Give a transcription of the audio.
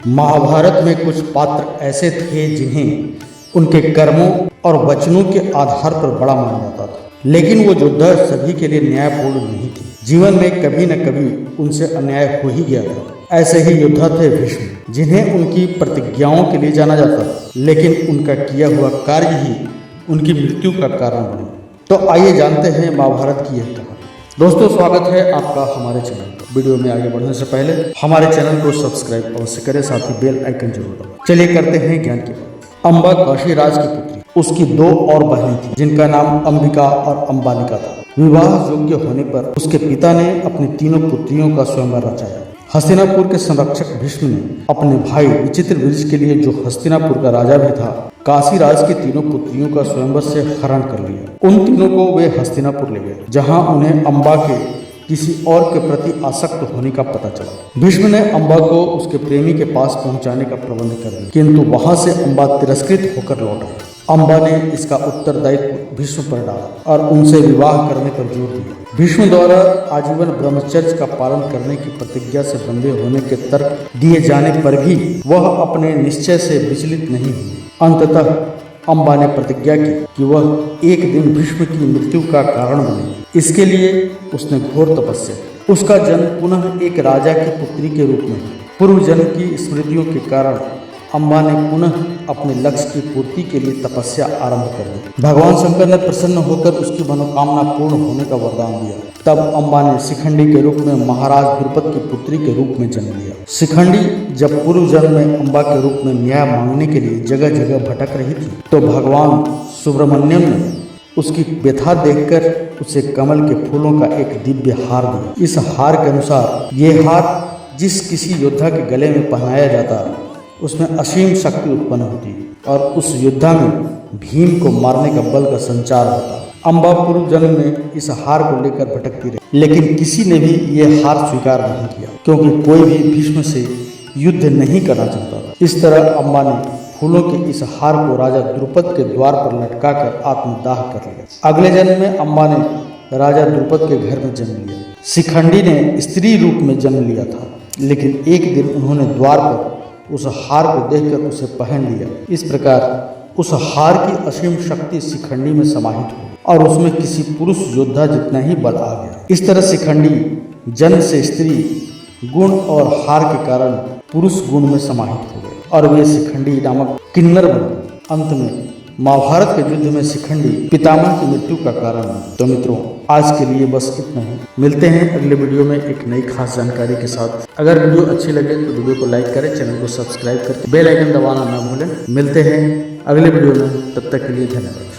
महाभारत में कुछ पात्र ऐसे थे जिन्हें उनके कर्मों और वचनों के आधार पर बड़ा माना जाता था, लेकिन वो योद्धा सभी के लिए न्यायपूर्ण नहीं थे। जीवन में कभी न कभी उनसे अन्याय हो ही गया था। ऐसे ही योद्धा थे भीष्म, जिन्हें उनकी प्रतिज्ञाओं के लिए जाना जाता था, लेकिन उनका किया हुआ कार्य ही उनकी मृत्यु का कारण बने। तो आइए जानते हैं महाभारत की यह कहानी। दोस्तों, स्वागत है आपका हमारे चैनल पर। वीडियो में आगे बढ़ने से पहले हमारे चैनल को सब्सक्राइब अवश्य करें, साथ ही बेल आइकन जरूर दबाएं। चलिए करते हैं ज्ञान की बात। अंबा काशी राज की पुत्री, उसकी दो और बहनें थीं, जिनका नाम अंबिका और अंबालिका था। विवाह योग्य होने पर उसके पिता ने अपनी तीनों पुत्रियों का स्वयंवर रचाया। हस्तिनापुर के संरक्षक भीष्म ने अपने भाई विचित्रवीर्य के लिए, जो हस्तिनापुर का राजा भी था, काशी राज की तीनों पुत्रियों का स्वयंवर से हरण कर लिया। उन तीनों को वे हस्तिनापुर ले गए, जहां उन्हें अंबा के किसी और के प्रति आसक्त होने का पता चला। भीष्म ने अंबा को उसके प्रेमी के पास पहुंचाने का प्रबंध कर दिया, किंतु वहां से अंबा तिरस्कृत होकर लौट आई। अंबा ने इसका उत्तरदायित्व भीष्म पर डाला और उनसे विवाह करने पर जोर दिया। भीष्म द्वारा आजीवन ब्रह्मचर्य का पालन करने की प्रतिज्ञा से बंधे होने के तर्क दिए जाने पर भी वह अपने निश्चय से विचलित नहीं हुई। अंततः अंबा ने प्रतिज्ञा की कि वह एक दिन भीष्म की मृत्यु का कारण बनेगी। इसके लिए उसने घोर तपस्या की। उसका जन्म पुनः एक राजा की पुत्री के रूप में। पूर्व जन्म की स्मृतियों के कारण अंबा ने पुनः अपने लक्ष्य की पूर्ति के लिए तपस्या आरंभ कर दी। भगवान शंकर ने प्रसन्न होकर उसकी मनोकामना पूर्ण होने का वरदान दिया। तब अंबा ने शिखंडी के रूप में महाराज द्रुपद की पुत्री के रूप में जन्म लिया। शिखंडी जब पूर्व जन्म में अंबा के रूप में न्याय मांगने के लिए जगह जगह भटक रही थी, तो भगवान सुब्रमण्यम ने उसकी व्यथा देखकर उसे कमल के फूलों का एक दिव्य हार दिया। इस हार के अनुसार ये हार जिस किसी योद्धा के गले में पहनाया जाता, उसमें असीम शक्ति उत्पन्न होती और उस योद्धा में भीम को मारने का बल का संचार होता। अंबा पूर्व जन्म में इस हार को लेकर भटकती रही, लेकिन किसी ने भी यह हार स्वीकार नहीं किया, क्योंकि कोई भी भीष्म से युद्ध नहीं करना चाहता था। इस तरह अंबा ने फूलों के इस हार को राजा द्रुपद के द्वार पर लटकाकर आत्मदाह कर लिया। अगले जन्म में अंबा ने राजा द्रुपद के घर में जन्म लिया। शिखंडी ने स्त्री रूप में जन्म लिया था, लेकिन एक दिन उन्होंने द्वार पर उस हार को देखकर उसे पहन लिया। इस प्रकार उस हार की असीम शक्ति शिखंडी में समाहित हुई और उसमें किसी पुरुष योद्धा जितना ही बल आ गया। इस तरह शिखंडी जन्म से स्त्री गुण और हार के कारण पुरुष गुण में समाहित हो गए और वे शिखंडी नामक किन्नर बने। अंत में महाभारत के युद्ध में शिखंडी पितामह की मृत्यु का कारण है। तो मित्रों, आज के लिए बस इतना ही। मिलते हैं अगले वीडियो में एक नई खास जानकारी के साथ। अगर वीडियो अच्छी लगे तो वीडियो को लाइक करें, चैनल को सब्सक्राइब करके बेल आइकन दबाना ना भूलें। मिलते हैं अगले वीडियो में, तब तक के लिए धन्यवाद।